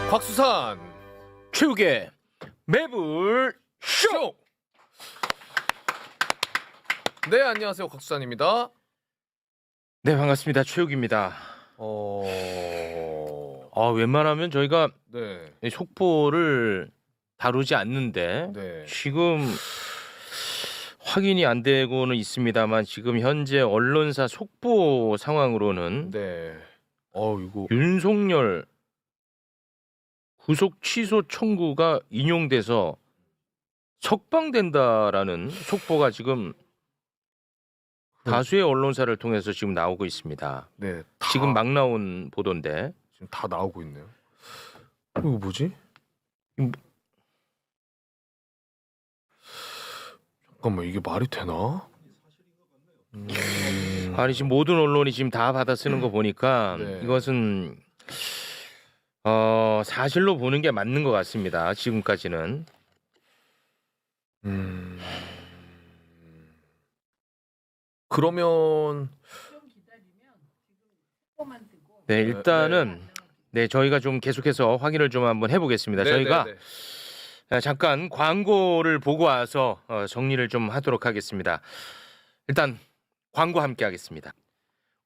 곽수산 최욱의 매불쇼. 네, 안녕하세요, 곽수산입니다. 네, 반갑습니다. 최욱입니다. 웬만하면 저희가 네, 속보를 다루지 않는데 네, 지금 확인이 안 되고는 있습니다만 지금 현재 언론사 속보 상황으로는 네. 이거 윤석열 구속 취소 청구가 인용돼서 석방된다라는 속보가 지금 다수의 언론사를 통해서 지금 나오고 있습니다. 네, 지금 막 나온 보도인데 지금 다 나오고 있네요. 이거 뭐지? 잠깐만, 이게 말이 되나? 아니 지금 모든 언론이 지금 다 받아 쓰는 거 보니까 네. 이것은 사실로 보는 게 맞는 것 같습니다. 지금까지는. 그러면 네, 일단은 네, 저희가 좀 계속해서 확인을 좀 한번 해보겠습니다. 네, 저희가 네, 잠깐 광고를 보고 와서 정리를 좀 하도록 하겠습니다. 일단 광고 함께 하겠습니다.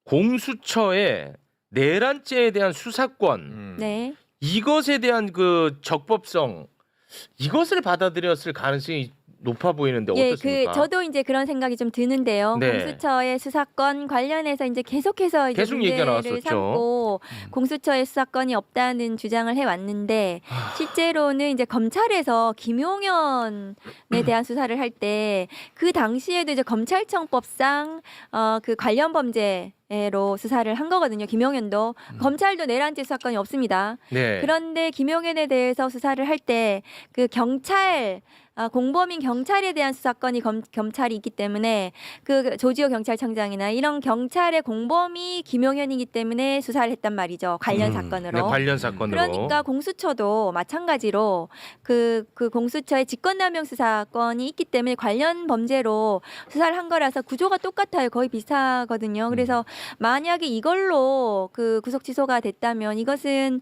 공수처의 내란죄에 대한 수사권, 네. 이것에 대한 그 적법성, 이것을 받아들였을 가능성이 높아 보이는데 예, 어떻습니까? 저도 이제 그런 생각이 좀 드는데요. 네. 공수처의 수사권 관련해서 이제 계속해서 이제 계속 얘기가 문제를 나왔었죠. 삼고 공수처의 수사권이 없다는 주장을 해 왔는데 실제로는 이제 검찰에서 김용현에 대한 수사를 할 때 그 당시에도 이제 검찰청법상 그 관련 범죄로 수사를 한 거거든요. 김용현도 검찰도 내란죄 수사권이 없습니다. 네. 그런데 김용현에 대해서 수사를 할 때 그 경찰 공범인 경찰에 대한 수사권이 검찰이 있기 때문에 그 조지호 경찰청장이나 이런 경찰의 공범이 김용현이기 때문에 수사를 했단 말이죠. 관련 사건으로. 네, 관련 사건으로. 그러니까 공수처도 마찬가지로 그 공수처의 직권남용 수사권이 있기 때문에 관련 범죄로 수사를 한 거라서 구조가 똑같아요. 거의 비슷하거든요. 그래서 만약에 이걸로 그 구속 취소가 됐다면 이것은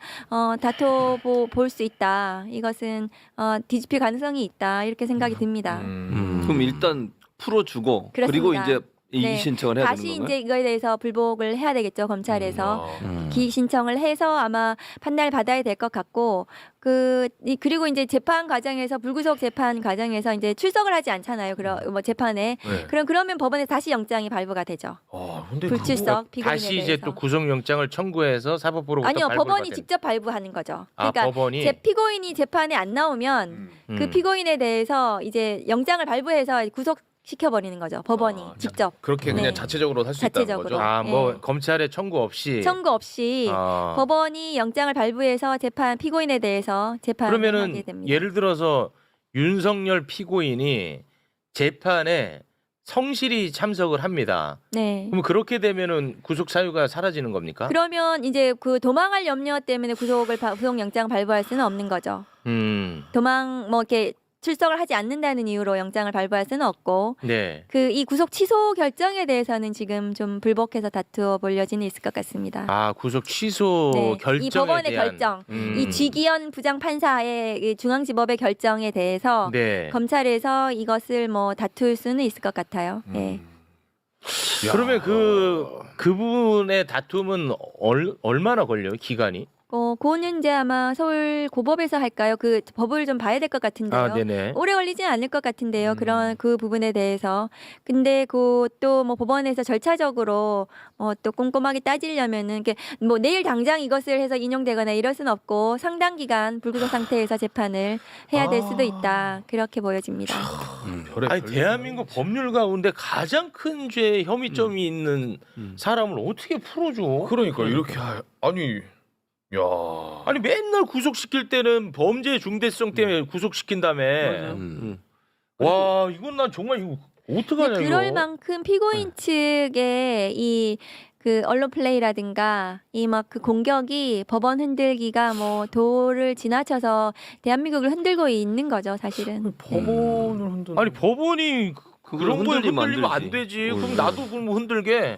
다퉈 볼 수 있다. 이것은 뒤집힐 가능성이 있다. 이렇게 생각이 듭니다. 그럼 일단 풀어주고 그렇습니다. 그리고 이제 이의 네. 신청을 해야 다시 되는 건가요? 이제 이거에 대해서 불복을 해야 되겠죠. 검찰에서 기의 신청을 해서 아마 판단을 받아야 될 것 같고 그리고 이제 재판 과정에서 불구속 재판 과정에서 이제 출석을 하지 않잖아요. 뭐 재판에 네. 그러면 법원에 다시 영장이 발부가 되죠. 근데 불출석 피고인에 다시 대해서. 이제 또 구속영장을 청구해서 사법부로부터 아니요, 발부를 법원이 받은. 직접 발부하는 거죠. 아, 그러니까 법원이 피고인이 재판에 안 나오면 그 피고인에 대해서 이제 영장을 발부해서 구속 시켜버리는 거죠. 법원이 직접. 그렇게 그냥 네. 자체적으로 할 수 있다는 자체적으로. 거죠. 뭐 네. 검찰의 청구 없이. 청구 없이 법원이 영장을 발부해서 피고인에 대해서 재판을 그러면은 하게 됩니다. 예를 들어서 윤석열 피고인이 재판에 성실히 참석을 합니다. 네. 그럼 그렇게 되면은 구속 사유가 사라지는 겁니까? 그러면 이제 그 도망할 염려 때문에 구속 영장 발부할 수는 없는 거죠. 도망 뭐 이렇게 출석을 하지 않는다는 이유로 영장을 발부할 수는 없고 네. 이 구속 취소 결정에 대해서는 지금 좀 불복해서 다투어 볼 여지는 있을 것 같습니다. 아, 구속 취소 네. 결정에 이 법원의 대한 결정, 이 쥐기현 부장 판사의 이 중앙지법의 결정에 대해서 네. 검찰에서 이것을 뭐 다툴 수는 있을 것 같아요. 네. 그러면 그분의 다툼은 얼마나 걸려요? 기간이? 그거는 이제 아마 서울 고법에서 할까요? 그 법을 좀 봐야 될 것 같은데요. 아, 네네. 오래 걸리진 않을 것 같은데요. 그런 그 부분에 대해서. 근데 또 뭐 법원에서 절차적으로 또 꼼꼼하게 따지려면은 뭐 내일 당장 이것을 해서 인용되거나 이럴 수는 없고 상당 기간 불구속 상태에서 재판을 해야 될 수도 있다. 그렇게 보여집니다. 아니 대한민국 법률 가운데 가장 큰 죄 혐의점이 있는 사람을 어떻게 풀어줘? 그러니까 이렇게 아니 맨날 구속시킬 때는 범죄 중대성 때문에 구속시킨다며. 와 이건 난 정말 이거 어떡하냐 그럴 이거. 만큼 피고인 측의 그 언론 플레이라든가 그 공격이 법원 흔들기가 뭐 도를 지나쳐서 대한민국을 흔들고 있는 거죠, 사실은. 법원을 흔드는. 아니 법원이 그런 거에 흔들리면 안 흔들리면 안 되지. 되지. 그럼 나도 그럼 흔들게.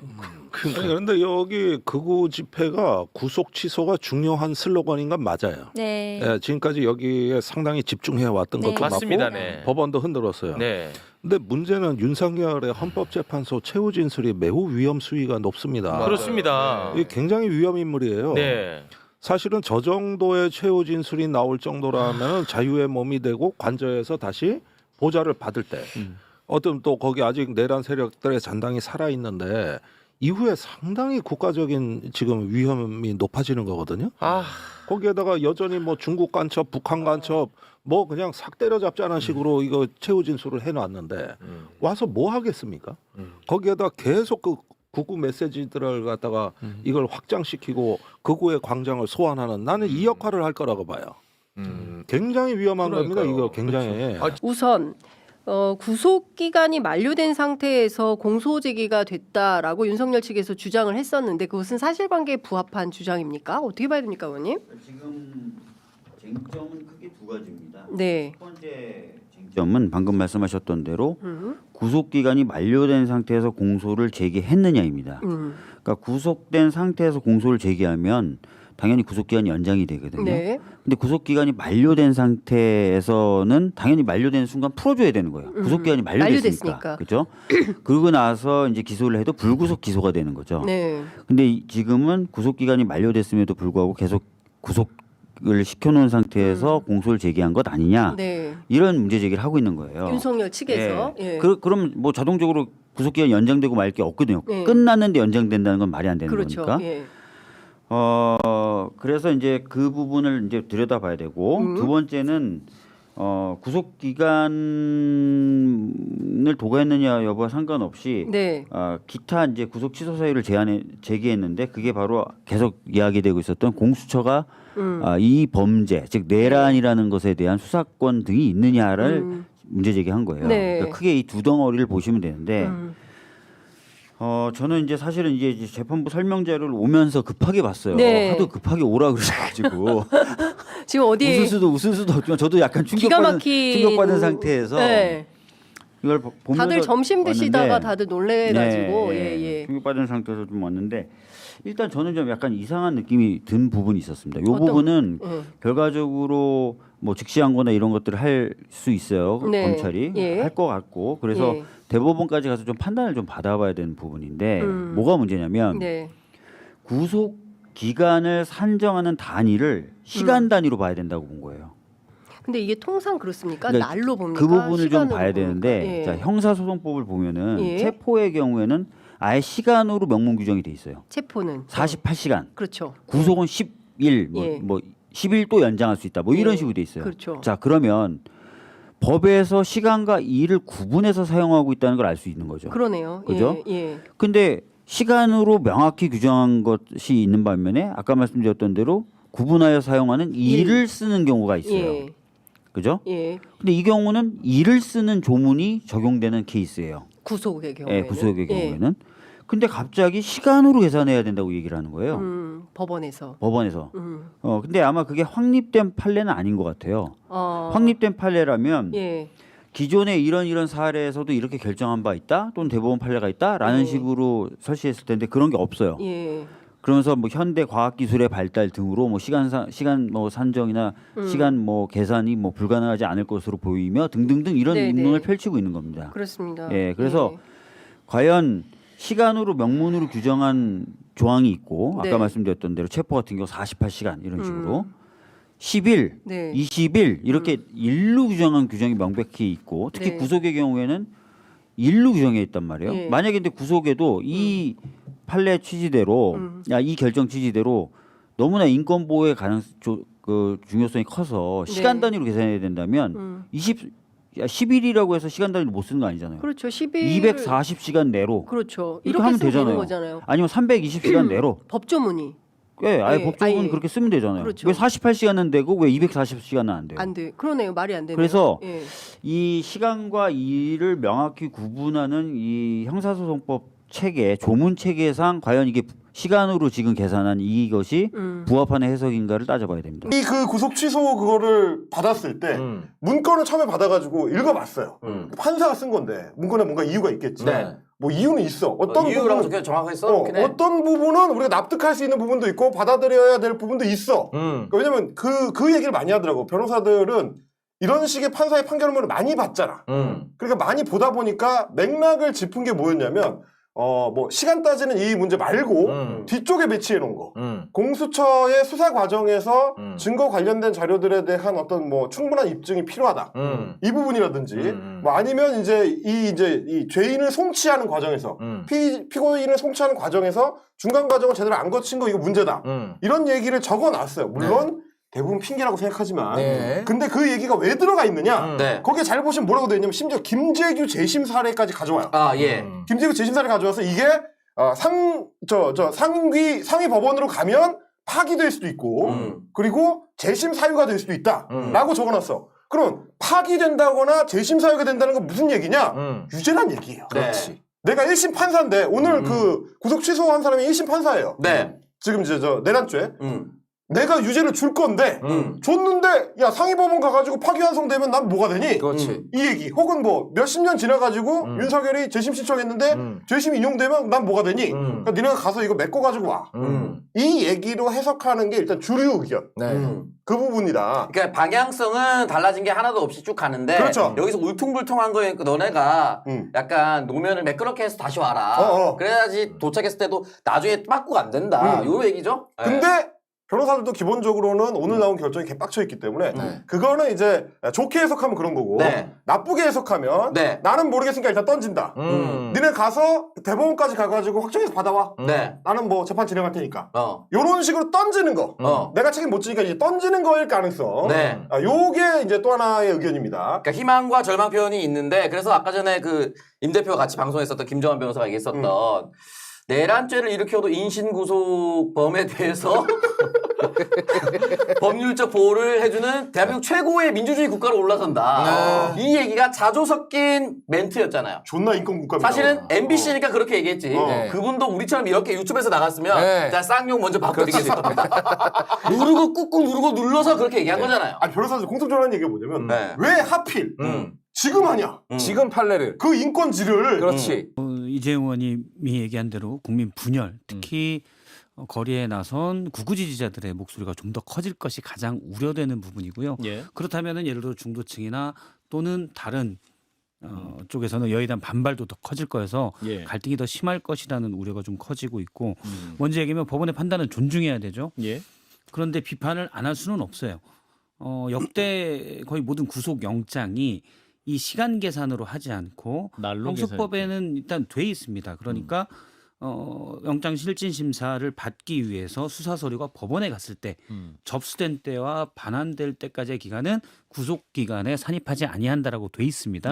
아니, 그런데 여기 극우 집회가 구속 취소가 중요한 슬로건인 건 맞아요. 네. 예, 지금까지 여기에 상당히 집중해 왔던 네. 것도 맞습니다. 맞고 네. 법원도 흔들었어요. 네. 근데 문제는 윤석열의 헌법재판소 최후 진술이 매우 위험 수위가 높습니다. 맞아요. 그렇습니다. 이게 굉장히 위험 인물이에요. 네. 사실은 저 정도의 최후 진술이 나올 정도라면 자유의 몸이 되고 관저에서 다시 보좌를 받을 때 어떤 또 거기 아직 내란 세력들의 잔당이 살아 있는데 이후에 상당히 국가적인 지금 위험이 높아지는 거거든요. 아, 거기에다가 여전히 뭐 중국 간첩, 북한 간첩 뭐 그냥 싹 때려잡자는 식으로 이거 최후 진술을 해놨는데 와서 뭐 하겠습니까? 거기에다 계속 그 극우 메시지들을 갖다가 이걸 확장시키고 극우의 광장을 소환하는 나는 이 역할을 할 거라고 봐요. 굉장히 위험한 겁니다. 그러니까요. 이거 굉장히. 그렇죠. 우선 구속 기간이 만료된 상태에서 공소 제기가 됐다라고 윤석열 측에서 주장을 했었는데 그것은 사실관계에 부합한 주장입니까? 어떻게 봐야 됩니까, 의원님? 지금 쟁점은 크게 두 가지입니다. 네. 첫 번째 쟁점은 방금 말씀하셨던 대로 구속 기간이 만료된 상태에서 공소를 제기했느냐입니다. 그러니까 구속된 상태에서 공소를 제기하면 당연히 구속 기간이 연장이 되거든요. 네. 근데 구속 기간이 만료된 상태에서는 당연히 만료되는 순간 풀어줘야 되는 거예요. 구속 기간이 만료됐으니까. 만료됐으니까, 그렇죠? 그러고 나서 이제 기소를 해도 불구속 기소가 되는 거죠. 네. 근데 지금은 구속 기간이 만료됐음에도 불구하고 계속 구속을 시켜놓은 상태에서 공소를 제기한 것 아니냐 네. 이런 문제 제기를 하고 있는 거예요. 윤석열 측에서. 예. 그럼 뭐 자동적으로 구속 기간 연장되고 말 게 없거든요. 예. 끝났는데 연장된다는 건 말이 안 되는 그렇죠. 거니까. 예. 그래서 이제 그 부분을 이제 들여다봐야 되고 두 번째는 구속 기간을 도과했느냐 여부와 상관없이 네. 기타 이제 구속 취소 사유를 제기했는데 그게 바로 계속 이야기되고 있었던 공수처가 이 범죄 즉 내란이라는 것에 대한 수사권 등이 있느냐를 문제 제기한 거예요. 네. 그러니까 크게 이 두 덩어리를 보시면 되는데. 저는 이제 사실은 이제 재판부 설명 자료를 오면서 급하게 봤어요. 네. 하도 급하게 오라 그러셔가지고 지금 어디 웃을 수도 없지만 저도 약간 기가 막힌 충격받은 상태에서 네. 이걸 보면서 다들 점심 드시다가 왔는데 다들 놀래가지고 네, 예. 충격받은 상태에서 좀 왔는데 일단 저는 좀 약간 이상한 느낌이 든 부분이 있었습니다. 이 어떤- 부분은 예. 결과적으로 뭐 즉시항고나 이런 것들을 할 수 있어요. 네. 검찰이 예. 할 것 같고 그래서 예. 대법원까지 가서 좀 판단을 좀 받아봐야 되는 부분인데 뭐가 문제냐면 네. 구속 기간을 산정하는 단위를 시간 단위로 봐야 된다고 본 거예요. 근데 이게 통상 그렇습니까? 그러니까 날로 봅니까? 그 부분을 좀 시간으로 봐야 봅니까? 되는데 예. 자, 형사소송법을 보면은 예. 체포의 경우에는 아예 시간으로 명문 규정이 돼 있어요. 체포는 48시간, 그렇죠. 구속은 10일, 예. 뭐 10일 또 연장할 수 있다. 뭐 이런 예. 식으로 돼 있어요. 그렇죠. 자, 그러면 법에서 시간과 일을 구분해서 사용하고 있다는 걸 알 수 있는 거죠. 그러네요. 그죠? 예. 예. 근데 시간으로 명확히 규정한 것이 있는 반면에 아까 말씀드렸던 대로 구분하여 사용하는 일을 쓰는 경우가 있어요. 예. 그죠? 예. 근데 이 경우는 일을 쓰는 조문이 적용되는 케이스예요. 구속의 경우에. 예, 구속의 경우에는. 근데 갑자기 시간으로 계산해야 된다고 얘기를 하는 거예요. 법원에서. 법원에서. 근데 아마 그게 확립된 판례는 아닌 것 같아요. 어. 확립된 판례라면 예. 기존에 이런 사례에서도 이렇게 결정한 바 있다 또는 대법원 판례가 있다라는 예. 식으로 설치했을 텐데 그런 게 없어요. 예. 그러면서 뭐 현대 과학 기술의 발달 등으로 뭐 시간 뭐 산정이나 시간 뭐 계산이 뭐 불가능하지 않을 것으로 보이며 등등등 이런 네네. 입론을 펼치고 있는 겁니다. 그렇습니다. 예, 그래서 과연 시간으로 명문으로 규정한 조항이 있고 아까 네. 말씀드렸던 대로 체포 같은 경우 48시간 이런 식으로 10일, 네. 20일 이렇게 일로 규정한 규정이 명백히 있고 특히 네. 구속의 경우에는 일로 규정해 있단 말이에요. 예. 만약에 근데 구속에도 이 판례 취지대로 이 결정 취지대로 너무나 인권 보호의 그 중요성이 커서 시간 네. 단위로 계산해야 된다면 10일이라고 해서 시간 단위로 못 쓰는 거 아니잖아요. 그렇죠. 12일 240시간 내로 그렇죠. 이렇게 이렇게 하면 쓰면 되는 되잖아요. 거잖아요. 아니면 320시간 내로 법조문이 예, 아예 예, 법적으로는 아예. 그렇게 쓰면 되잖아요. 그렇죠. 왜 48시간은 되고 왜 240시간은 안 돼요? 안 돼. 그러네요. 말이 안 되네요. 그래서 예. 이 시간과 일을 명확히 구분하는 이 형사소송법 체계, 조문 체계상 과연 이게 시간으로 지금 계산한 이것이 부합하는 해석인가를 따져봐야 됩니다. 이 그 구속 취소 그거를 받았을 때 문건을 처음에 받아가지고 읽어봤어요. 판사가 쓴 건데 문건에 뭔가 이유가 있겠지. 네. 뭐 이유는 있어. 어떤 이유라고 부분은 정확하게 써놓긴 해. 어떤 부분은 우리가 납득할 수 있는 부분도 있고 받아들여야 될 부분도 있어. 그러니까 왜냐면 그 얘기를 많이 하더라고. 변호사들은 이런 식의 판사의 판결문을 많이 봤잖아. 그러니까 많이 보다 보니까 맥락을 짚은 게 뭐였냐면 뭐 시간 따지는 이 문제 말고 뒤쪽에 배치해 놓은 거. 공수처의 수사 과정에서 증거 관련된 자료들에 대한 어떤 뭐 충분한 입증이 필요하다. 이 부분이라든지 뭐 아니면 이제 이 죄인을 송치하는 과정에서 피고인을 송치하는 과정에서 중간 과정을 제대로 안 거친 거 이거 문제다. 이런 얘기를 적어 놨어요. 물론 대부분 핑계라고 생각하지만 네. 근데 그 얘기가 왜 들어가 있느냐? 네. 거기에 잘 보시면 뭐라고 되어 있냐면 심지어 김재규 재심 사례까지 가져와요. 아 예. 김재규 재심 사례 가져와서 이게 상위 법원으로 가면 파기될 수도 있고 그리고 재심 사유가 될 수도 있다라고 적어놨어. 그럼 파기된다거나 재심 사유가 된다는 건 무슨 얘기냐? 유죄란 얘기예요. 그렇지. 내가 1심 판사인데 오늘 그 구속 취소한 사람이 1심 판사예요. 네. 지금 이제 내란죄. 내가 유죄를 줄 건데 줬는데 야 상위법원 가가지고 파기환송되면 난 뭐가 되니? 그렇지. 이 얘기 혹은 뭐 몇십 년 지나가지고 윤석열이 재심 신청했는데 재심 인용되면 난 뭐가 되니? 그러니까 니네가 가서 이거 메꿔가지고 와. 이 얘기로 해석하는 게 일단 주류 의견. 그 부분이다. 그러니까 방향성은 달라진 게 하나도 없이 쭉 가는데 그렇죠. 여기서 울퉁불퉁한 거니까 너네가 약간 노면을 매끄럽게 해서 다시 와라. 그래야지 도착했을 때도 나중에 빠꾸가 안 된다. 요 얘기죠. 근데 변호사들도 기본적으로는 오늘 나온 결정이 개빡쳐 있기 때문에 그거는 이제 좋게 해석하면 그런 거고 나쁘게 해석하면 나는 모르겠으니까 일단 던진다. 니네 가서 대법원까지 가가지고 확정해서 받아와. 나는 뭐 재판 진행할 테니까. 요런 식으로 던지는 거. 내가 책임 못 지니까 이제 던지는 거일 가능성. 요게 이제 또 하나의 의견입니다. 그러니까 희망과 절망 표현이 있는데 그래서 아까 전에 그 임 대표가 같이 방송했었던 김정환 변호사가 얘기했었던 내란죄를 일으켜도 인신구속범에 대해서 법률적 보호를 해주는 대한민국 최고의 민주주의 국가로 올라선다. 이 얘기가 자조 섞인 멘트였잖아요. 존나 인권국가입니다. 사실은 MBC니까 그렇게 얘기했지. 그분도 우리처럼 이렇게 유튜브에서 나갔으면 자 쌍욕 먼저 받아드리겠습니다. 누르고 꾹꾹 누르고 눌러서 그렇게 얘기한 거잖아요. 아니 변호사들 공통적으로 얘기가 뭐냐면 왜 하필 지금 하냐? 지금 판례를 그 인권질을 그렇지. 이재용 의원님이 얘기한 대로 국민 분열, 특히 거리에 나선 구구 지지자들의 목소리가 좀 더 커질 것이 가장 우려되는 부분이고요. 그렇다면은 예를 들어 중도층이나 또는 다른 쪽에서는 여에 대한 반발도 더 커질 거여서 갈등이 더 심할 것이라는 우려가 좀 커지고 있고 먼저 얘기하면 법원의 판단은 존중해야 되죠. 그런데 비판을 안 할 수는 없어요. 역대 거의 모든 구속 영장이 이 시간 계산으로 하지 않고 형소법에는 일단 돼 있습니다. 그러니까 영장 실질 심사를 받기 위해서 수사 서류가 법원에 갔을 때 접수된 때와 반환될 때까지의 기간은 구속 기간에 산입하지 아니한다라고 돼 있습니다.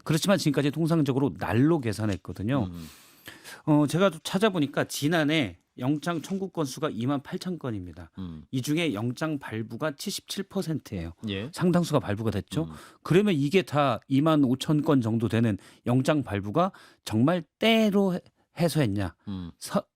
그렇지만 지금까지 통상적으로 날로 계산했거든요. 제가 좀 찾아보니까 지난해 영장 청구 건수가 28,000건입니다. 이 중에 영장 발부가 77%예요. 상당수가 발부가 됐죠. 그러면 이게 다 25,000건 정도 되는 영장 발부가 정말 때로 해소했냐?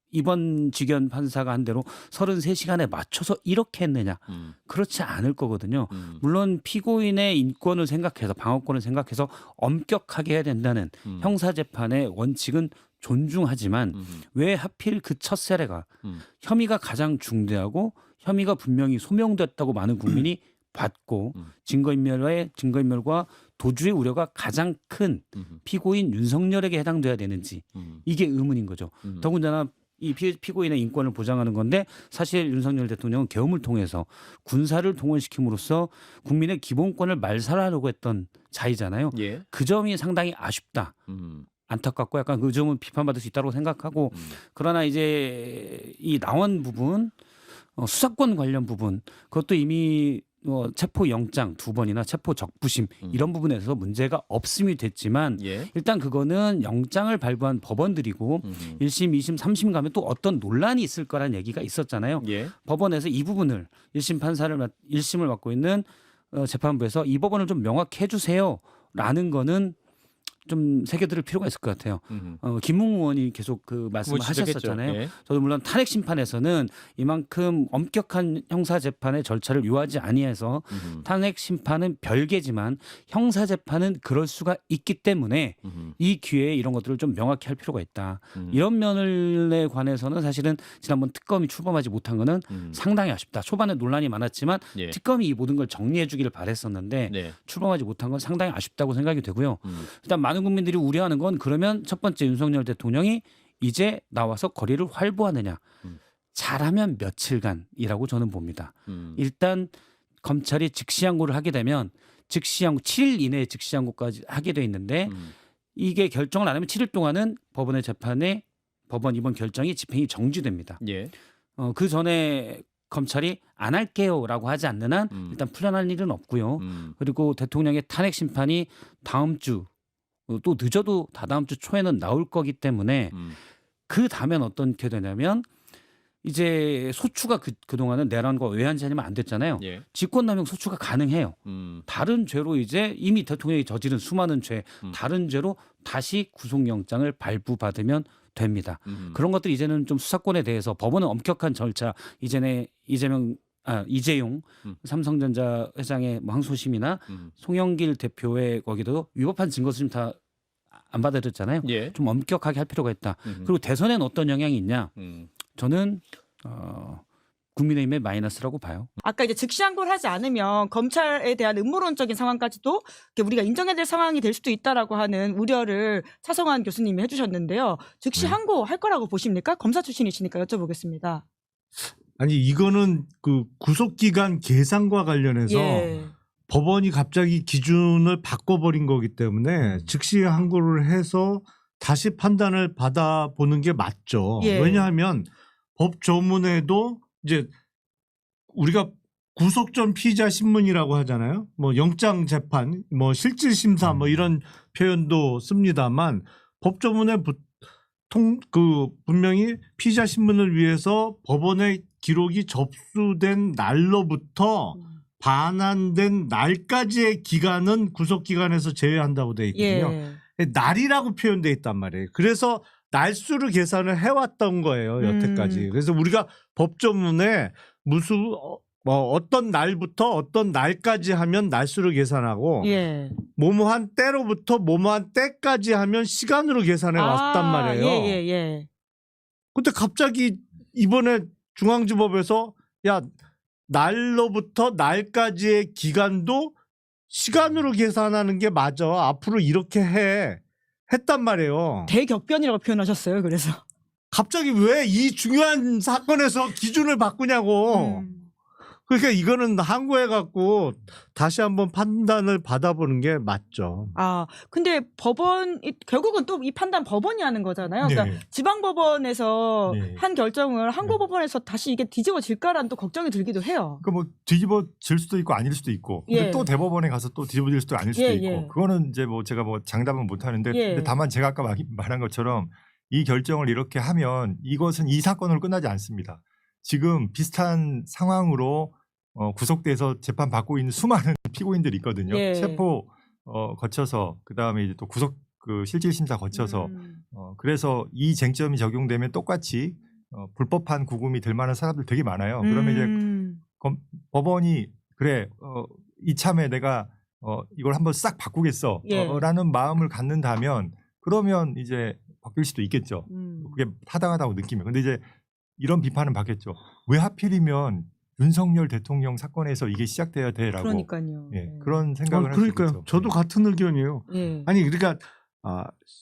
이번 직연 판사가 한 대로 33시간에 맞춰서 이렇게 했느냐? 그렇지 않을 거거든요. 물론 피고인의 인권을 생각해서 방어권을 생각해서 엄격하게 해야 된다는 형사재판의 원칙은 존중하지만 왜 하필 그 첫 사례가 혐의가 가장 중대하고 혐의가 분명히 소명됐다고 많은 국민이 받고 증거인멸과 도주의 우려가 가장 큰 피고인 윤석열에게 해당돼야 되는지 이게 의문인 거죠. 더군다나 이 피고인의 인권을 보장하는 건데 사실 윤석열 대통령은 계엄을 통해서 군사를 동원시킴으로써 국민의 기본권을 말살하려고 했던 자이잖아요. 그 점이 상당히 아쉽다. 안타깝고 약간 그 점은 비판받을 수 있다고 생각하고 그러나 이제 이 나온 부분 수사권 관련 부분 그것도 이미 체포 영장 2번이나 체포 적부심 이런 부분에서 문제가 없음이 됐지만 일단 그거는 영장을 발부한 법원들이고 1심, 2심, 3심 가면 또 어떤 논란이 있을 거란 얘기가 있었잖아요. 법원에서 이 부분을 1심을 맡고 있는 재판부에서 이 법원을 좀 명확히 해주세요라는 거는 좀 새겨들을 필요가 있을 것 같아요. 김웅 의원이 계속 그 말씀을 하셨었잖아요. 예. 저도 물론 탄핵 심판에서는 이만큼 엄격한 형사 재판의 절차를 요하지 아니해서 탄핵 심판은 별개지만 형사 재판은 그럴 수가 있기 때문에 이 기회에 이런 것들을 좀 명확히 할 필요가 있다. 이런 면에 관해서는 사실은 지난번 특검이 출범하지 못한 거는 상당히 아쉽다. 초반에 논란이 많았지만 예. 특검이 이 모든 걸 정리해 주기를 바랬었는데 네. 출범하지 못한 건 상당히 아쉽다고 생각이 되고요. 일단 많은 국민들이 우려하는 건 그러면 첫 번째 윤석열 대통령이 이제 나와서 거리를 활보하느냐. 잘하면 며칠간이라고 저는 봅니다. 일단 검찰이 즉시항고를 하게 되면 즉시항고 7일 이내에 즉시항고까지 하게 돼 있는데 이게 결정을 안 하면 7일 동안은 법원의 재판에 법원 이번 결정이 집행이 정지됩니다. 예. 그 전에 검찰이 안 할게요라고 하지 않는 한 일단 풀려날 일은 없고요. 그리고 대통령의 탄핵 심판이 다음 주 또 늦어도 다다음 주 초에는 나올 거기 때문에 그 다음엔 어떻게 되냐면 이제 소추가 그동안은 내란과 외환 제한이면 안 됐잖아요. 예. 직권남용 소추가 가능해요. 다른 죄로 이제 이미 대통령이 저지른 수많은 죄 다른 죄로 다시 구속영장을 발부받으면 됩니다. 그런 것들 이제는 좀 수사권에 대해서 법원은 엄격한 절차 이재용 삼성전자 회장의 뭐 항소심이나 송영길 대표의 거기도 위법한 증거수집 다 안 받아들였잖아요. 예. 좀 엄격하게 할 필요가 있다. 그리고 대선에는 어떤 영향이 있냐? 저는 국민의힘의 마이너스라고 봐요. 아까 이제 즉시항고를 하지 않으면 검찰에 대한 음모론적인 상황까지도 우리가 인정해야 될 상황이 될 수도 있다라고 하는 우려를 차성환 교수님이 해주셨는데요. 즉시항고 할 거라고 보십니까? 검사 출신이시니까 여쭤보겠습니다. 아니 이거는 그 구속기간 계산과 관련해서 예. 법원이 갑자기 기준을 바꿔버린 거기 때문에 즉시 항고를 해서 다시 판단을 받아보는 게 맞죠. 예. 왜냐하면 법 조문에도 이제 우리가 구속 전 피의자 신문이라고 하잖아요. 뭐 영장 재판, 뭐 실질 심사 뭐 이런 표현도 씁니다만 법 조문에 분명히 피의자 신문을 위해서 법원의 기록이 접수된 날로부터 반환된 날까지의 기간은 구속 기간에서 제외한다고 되어 있거든요. 예. 날이라고 표현되어 있단 말이에요. 그래서 날수를 계산을 해왔던 거예요, 여태까지. 그래서 우리가 법조문에 어떤 날부터 어떤 날까지 하면 날수를 계산하고 예. 뭐뭐한 때로부터 뭐뭐한 때까지 하면 시간으로 계산해 왔단 말이에요. 예. 근데 갑자기 이번에 중앙지법에서 야 날로부터 날까지의 기간도 시간으로 계산하는 게 맞아. 앞으로 이렇게 했단 말이에요. 대격변이라고 표현하셨어요. 그래서 갑자기 왜 이 중요한 사건에서 기준을 바꾸냐고. 그러니까 이거는 항고해갖고 다시 한번 판단을 받아보는 게 맞죠. 근데 법원 결국은 또 이 판단 법원이 하는 거잖아요. 네. 그러니까 지방법원에서 네. 한 결정을 항고법원에서 다시 이게 뒤집어질까라는 또 걱정이 들기도 해요. 그 뭐 뒤집어질 수도 있고 아닐 수도 있고, 근데 예. 또 대법원에 가서 또 뒤집어질 수도 아닐 수도 예, 있고, 예. 그거는 이제 뭐 제가 뭐 장담은 못 하는데, 예. 근데 다만 제가 아까 말한 것처럼 이 결정을 이렇게 하면 이것은 이 사건으로 끝나지 않습니다. 지금 비슷한 상황으로 구속돼서 재판 받고 있는 수많은 피고인들이 있거든요. 예. 체포 거쳐서 그다음에 이제 또 구속 실질 심사 거쳐서 그래서 이 쟁점이 적용되면 똑같이 불법한 구금이 될 만한 사람들 되게 많아요. 그러면 이제 법원이 그래 이참에 내가 이걸 한번 싹 바꾸겠어 라는 마음을 갖는다면 그러면 이제 바뀔 수도 있겠죠. 그게 타당하다고 느끼면. 근데 이제 이런 비판은 받겠죠. 왜 하필이면 윤석열 대통령 사건에서 이게 시작돼야 돼라고. 그러니까요. 예, 그런 생각을 할 수 그러니까요. 있죠. 저도 같은 의견이에요. 예. 아니 그러니까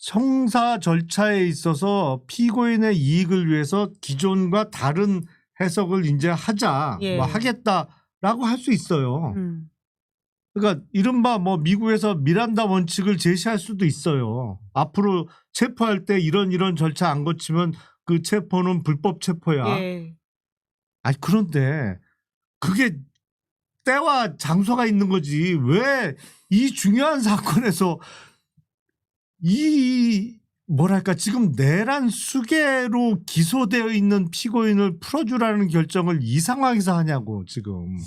형사 절차에 있어서 피고인의 이익을 위해서 기존과 다른 해석을 이제 하자, 예. 뭐 하겠다라고 할 수 있어요. 그러니까 이른바 뭐 미국에서 미란다 원칙을 제시할 수도 있어요. 앞으로 체포할 때 이런 절차 안 거치면 그 체포는 불법 체포야. 예. 아니 그런데 그게 때와 장소가 있는 거지. 왜 이 중요한 사건에서 이 뭐랄까 지금 내란 수괴로 기소되어 있는 피고인을 풀어주라는 결정을 이 상황에서 하냐고 지금.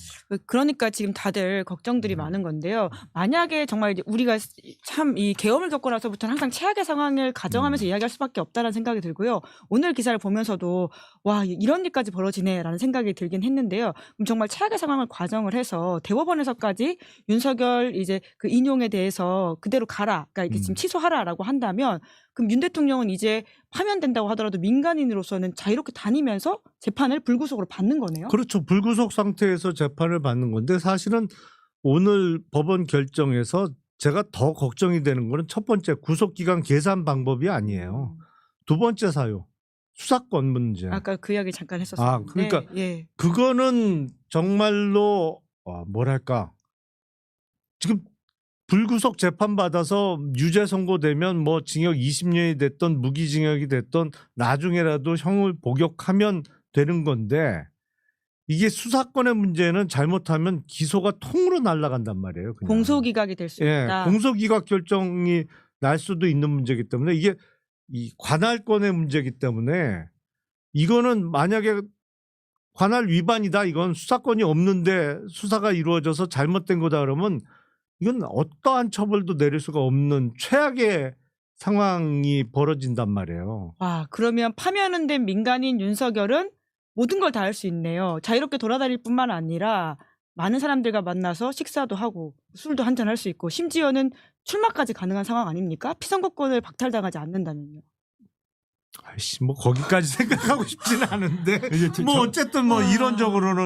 그러니까 지금 다들 걱정들이 많은 건데요. 만약에 정말 이제 우리가 참 이 계엄을 겪고 나서부터는 항상 최악의 상황을 가정하면서 이야기할 수밖에 없다는 생각이 들고요. 오늘 기사를 보면서도 와 이런 일까지 벌어지네라는 생각이 들긴 했는데요. 그럼 정말 최악의 상황을 가정을 해서 대법원에서까지 윤석열 이제 그 인용에 대해서 그대로 가라, 그러니까 이게 지금 취소하라라고 한다면. 그럼 윤 대통령은 이제 파면된다고 하더라도 민간인으로서는 자유롭게 다니면서 재판을 불구속으로 받는 거네요. 그렇죠. 불구속 상태에서 재판을 받는 건데 사실은 오늘 법원 결정에서 제가 더 걱정이 되는 거는 첫 번째 구속기간 계산 방법이 아니에요. 두 번째 사유 수사권 문제. 아까 그 이야기 잠깐 했었었는데. 그러니까 예. 그거는 정말로 뭐랄까 지금 불구속 재판 받아서 유죄 선고되면 뭐 징역 20년이 됐던 무기징역이 됐던 나중에라도 형을 복역하면 되는 건데 이게 수사권의 문제는 잘못하면 기소가 통으로 날아간단 말이에요. 그냥. 공소기각이 될 수 있다. 공소기각 결정이 날 수도 있는 문제이기 때문에 이게 이 관할권의 문제이기 때문에 이거는 만약에 관할 위반이다 이건 수사권이 없는데 수사가 이루어져서 잘못된 거다 그러면 이건 어떠한 처벌도 내릴 수가 없는 최악의 상황이 벌어진단 말이에요. 와, 그러면 파면은 된 민간인 윤석열은 모든 걸 다 할 수 있네요. 자유롭게 돌아다닐 뿐만 아니라 많은 사람들과 만나서 식사도 하고 술도 한잔 할 수 있고 심지어는 출마까지 가능한 상황 아닙니까? 피선거권을 박탈당하지 않는다면요. 아이씨 뭐 거기까지 생각하고 싶지는 않은데 이게 뭐 어쨌든 뭐 이론적으로는